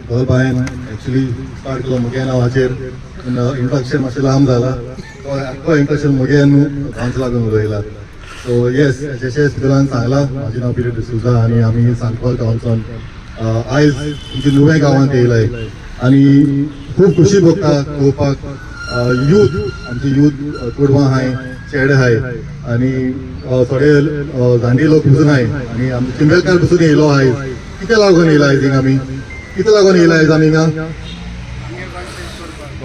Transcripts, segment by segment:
घर Bayern actually start केलो मुगे नांवाचेर इंट्रोडक्शन मातशें लांब जाला तो आख्खो इंट्रोडक्शन मुगे न्हू हांच लागून उलयला. सो येस जशें तुलान सांगलां म्हाजें नांव पिटर डिसूजा आनी आमी सांकवाल गांवच्यान आयज तुमच्या नुवें गांवांत येयलाय आनी खूब खुशी भोगता पळोवपाक यूथ आमचे यूथ कोडवां आहाय चेडे आहाय आनी थोडे जाण्टे लोक पसून आहाय आनी आमचे चिंबेलकार पसून येयलो आहाय. कितें लागून येयला आयज हिंगा आमी कितें लागून येयला आयज आमी हिंगा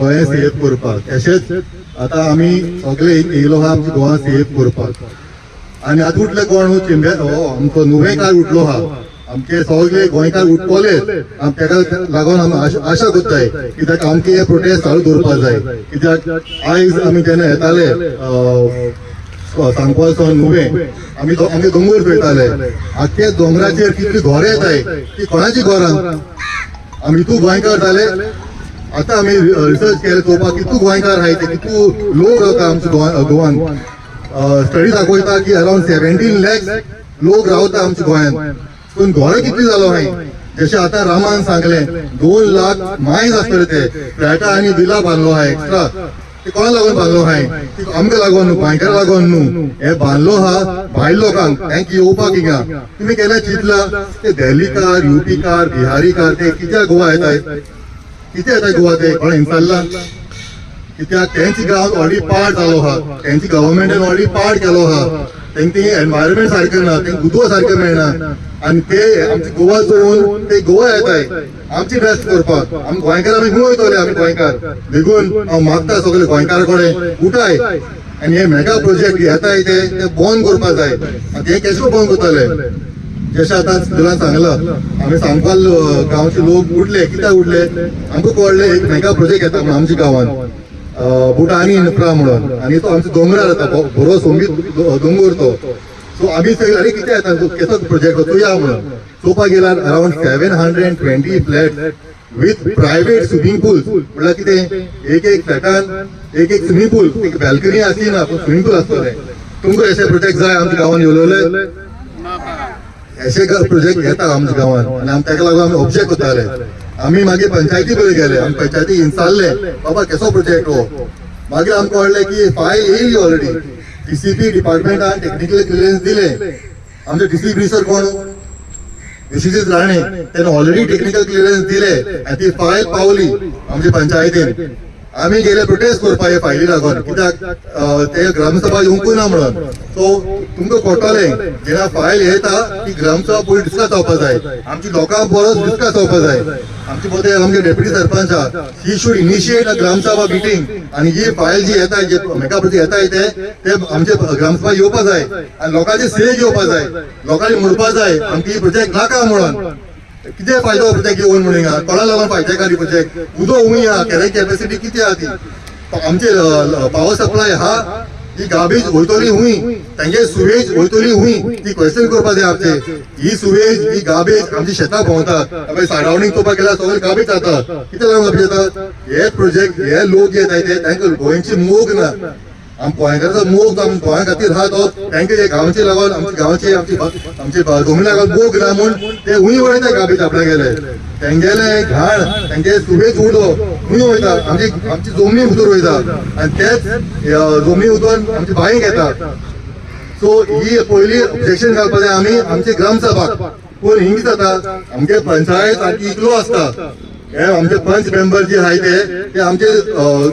गोंय सेफ करपाक. तशेंच आतां आमी सगळे येयलो आहा आमच्या गोवा सेफ करपाक आनी आतां उठले कोण आमचो नुवें काळ उठलो आहा आमचे सगळे गोंयकार उठपले ताका लागून आमी आशा करताय कित्याक आमचे हे प्रोटेस्ट चालू दवरपाक जाय. कित्याक आयज आमी जेन्ना येताले सांकवालसून नुवें आमी दोंगर पळयताले आख्खे दोंगराचेर कितली घरां येताय ती कोणाची घरां आमी हितू गोंयकार जाले. आतां आमी रिसर्च केले चोवपाक कितू गोंयकार आहाय ते कितू लोक रावता आमच्या गोवान. स्टडी दाखयता की अरावंड 17 lakhs लोक रावता आमच्या गोंयांत. पूण घरां कितली जालो हाय जशें आतां रामान सांगलें 2 लाख मायज आसतले ते फ्लॅटां आनी विला बांदलो आहाय एक्स्ट्रा. ते कोणा लागून बांदलो आहाय ती आमकां लागून न्हू गोंयकारा लागून न्हू. हे बांदलो आहा भायल्या लोकांक तांकां येवपाक हिंगा. तुमी केन्ना चिंतलां ते दिल्लीकार यूपीकार बिहारीकार ते कित्याक गोवा येताय कितें येताय गोवा ते कोण विचारलां. कित्याक तेंची गांव ऑलरेडी पाड जालो आहा तेंची गव्हर्मेंटान ऑलरेडी पाड केलो आहा. तेंका एनवायरमेंट सारकें ना तेंका उदक सारकें मेळना आनी ते आमचे गोवा चोरून ते गोवा येताय आमची रेस्ट करपाक. आमी गोंयकार आमी खंय वयतले आमी गोंयकार देखून हांव मागता सगळे गोंयकार कडेन उठाय आनी हे मेगा प्रोजेक्ट येताय ते बंद करपाक जाय. आनी ते केशो बंद करतले जशें आतां तुला सांगलां आमी सांकवाल गांवचे लोक उठले कित्याक उठले आमकां कळ्ळें एक मेगा प्रोजेक्ट येता म्हणून आमच्या गांवांत बुटानी इन्फ्रा म्हणून आनी तो आमच्या दोंगरार येता बरो सोंबीत दोंगर तो. सो आमी सगळे अरे कितें येता केसो प्रोजेक्ट तो या म्हणून चोवपाक गेल्यार अरावंड 720 flat with private swimming pool म्हणल्यार कितें एक फ्लॅटान एक स्विमींग पूल एक बॅल्कनी आसची ना पूण स्विमींग पूल आसतले. तुमकां अशे प्रोजेक्ट जाय आमच्या गांवांत येवलेले अशे प्रोजेक्ट येता आमच्या गांवांत आनी आमी ताका लागून आमी ऑब्जेक्ट करताले. आमी मागीर पंचायती कडेन गेले आमी पंचायती इंचारले बाबा केसो प्रोजेक्ट हो. मागीर आमकां कळ्ळें की फायल येयली ऑलरेडी DCP डिपार्टमेंटान टेक्निकल क्लियरन्स दिले. आमचे DCP सर कोण विश्वजीत राणे त्याने ऑलरेडी टेक्निकल क्लियरन्स दिले आनी ती फायल पावली आमच्या पंचायतीन. आमी गेले प्रोटेस्ट करपाक हे फायली लागून कित्याक ते ग्रामसभा येवंकूच ना म्हणून. सो तुमकां कळटलें जेन्ना फायल येता ती ग्रामसभा पयलीं डिस्कस जावपाक जाय आमची लोकांक बरोच डिस्कस जावपाक जाय. आमचे मते आमचे deputy sarpanch he should initiate a gram sabha meeting आनी ही फायल जी येता जे मेगा प्रोजेक्ट येताय ते आमचे ग्रामसभा येवपाक जाय आनी लोकांचे से घेवपाक जाय लोकांनी म्हणपाक जाय आमची ही प्रोजेक्ट नाका म्हणून. कितें फायदो प्रोजेक्ट येवन म्हणून हिंगा कोणा लागून फायदेकारी प्रोजेक्ट उदो हुंय आहा कॅरेज कॅपॅसिटी कितें आहा ती आमचे पावर सप्लाय आहा ही गार्बेज वयतली हुंय तांगे सुवेज वयतली हुंय ती क्वेश्चन करपाक जाय आमचे. ही सुवेज ही गार्बेज आमची शेतां भोंवता सरावंडींग चोवपाक गेल्यार सगळे गार्बेज जाता कितें लागून गार्बेज जाता हे प्रोजेक्ट हे लोक जे येताय ते तांकां गोंयची मोग ना. आमी गोंयकाराचो मोग आमी गोंया खातीर आहा तो तांकां हे गांवचे लागून आमच्या गांवचे आमचे जमनी लागून मोग ना म्हूण ते हुंय वयता गार्बेज आपल्या गेले तेंगेले घाण तेंगे सुवेज उडो हुंय वयता आमची जमनी भितर वयता आनी तेच जमनी उदोवन आमच्या बांयक येता. सो ही पयली ऑब्जेक्शन घालपाक जाय आमी आमचे ग्रामसभाक. पूण हिंग जाता आमचे पंचायत सारकी इकलो आसता हे आमचे पंच मेंबर जे आहाय ते आमचे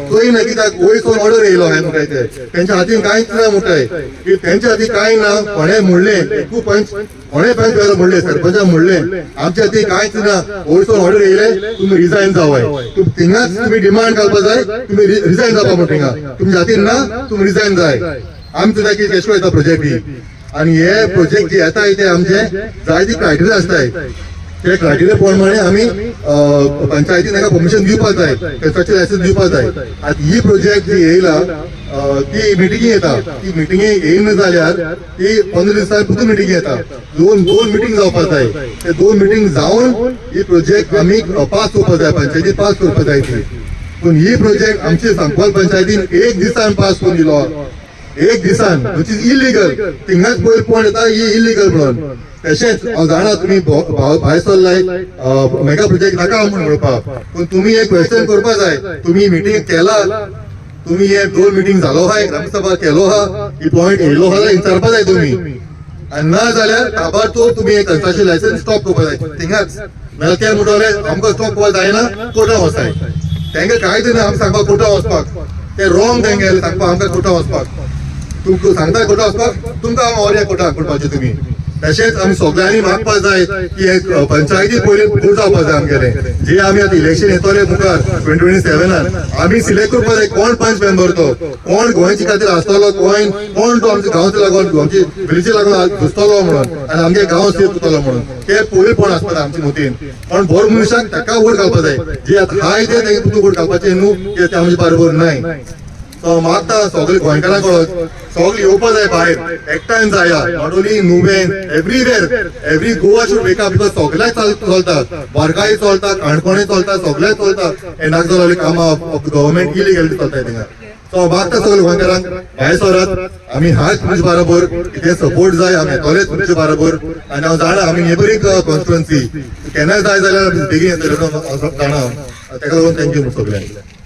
खंय ना कित्याक वयसून ऑर्डर येयलो आहाय म्हणटाय ते तेंच्या हातीन कांयच ना म्हणटाय की तेंच्या हातीन कांय ना. कोणें म्हणलें एकू पंच कोणें पंच वेळेला म्हणलें सरपंचान म्हणलें आमच्या हातीन कांयच ना वयसून ऑर्डर येयले तुमी रिजायन जावाय. थिंगाच तुमी डिमांड घालपाक जाय तुमी रिजायन जावपा म्हण थिंगा तुमच्या हातीन ना तुमी रिजायन जाय. आमी सुद्दां की केशको येता प्रोजेक्ट ही आनी हे प्रोजेक्ट जे येताय ते आमचे जायती क्रायटेरिया आसताय ते क्रायटेरिया प्रमाणे आमी पंचायतीन ताका परमिशन दिवपाक जाय कन्स्ट्रक्शन लायसन्स दिवपाक जाय. आतां ही प्रोजेक्ट जी येयला ती मिटिंगी येता ती मिटिंगी येयना जाल्यार ती 15 दिसांनी परतून मिटिंग येता. दोन मिटींग जावपाक जाय ते 2 मिटींग जावन ही प्रोजेक्ट आमी पास करपाक जाय पंचायतीन पास करपाक जाय ती. पूण ही प्रोजेक्ट आमचे सांकवाल पंचायतीन 1 दिसान पास करून दिलो 1 दिसान विच इज इलिगल. थिंगाच पयर कोण येता ही इलिगल म्हणून. तशेंच हांव जाणा तुमी भायर सरलाय मेगा प्रोजेक्ट नाका म्हणून म्हणपाक, पूण तुमी एक क्वेश्चन करपा जाय. तुमी मिटींग केला, तुम्ही हे 2 मिटींग झालो आहा, ग्रामसभा केलो आहा, ही पॉइंट येयलो आहा विचारपा जाय तुमी. आनी ना जाल्यार ताबडतोब तुमी एक कन्स्ट्रक्शन लायसन्स स्टॉप करपा जाय थिंगाच. नाल्यार ते म्हणटले आमकां स्टॉप करपा जायना, कोर्टान वचाय. तेंका कांय दिना आमकां सांगपाक कोर्टान वचपाक. ते रॉंग तेंगे सांगपाक आमकां कोर्टान वचपाक. तुमकां सांगता कोर्टान वचपाक, तुमकां हांव ऑर्डर कोर्टान करपाचें तुमी. तशेंच आमी सगळ्यांनी मागपा जाय की एक पंचायती पयलीं फूल जावपा जाय आमगेलें. जे आमी आतां इलेक्शन येतले मुखार 2027 आमी सिलेक्ट करपा जाय कोण पंच मेंबर तो, कोण गोंयचे खातीर आसतलो, कोण तो आमच्या गांवचे लागून आमचे विलेजी लागून घुसतलो म्हणून आनी आमगे गांव सेफ करतलो म्हणून. ते पयलीं कोण आसता आमच्या मतीन. पण बरो मनशाक ताका वोट घालपा जाय. जे आतां हाय ते तेंगे तुका वोट घालपाचें न्हू, ते आमचे बरोबर नाय. तो मागता सगळे गोंयकारांक सगळे येवपा जाय भायर, एकठांय जाया. Not only Nuvem, everywhere, every Goa should wake up, because सगळ्याक चलता. बारकाई चलता, काणकोणय चलता, सगळ्याक चलता. हे नाका जाल्यार कामां ऑफ गव्हर्मेंट इलिगॅलिटी चलताय थिंगा. सो मागता सगळे गोंयकारांक भायर सरात. आमी हाच तुमचे बरोबर, कितें सपोर्ट जाय आमी येतले तुमचे बरोबर. आनी हांव जाणा आमी नेबरींग कॉन्स्टिट्युएन्सी केन्नाय जाय जाल्यार बेगीन येतले जाणा. ताका लागून थँक्यू सगळ्यांक.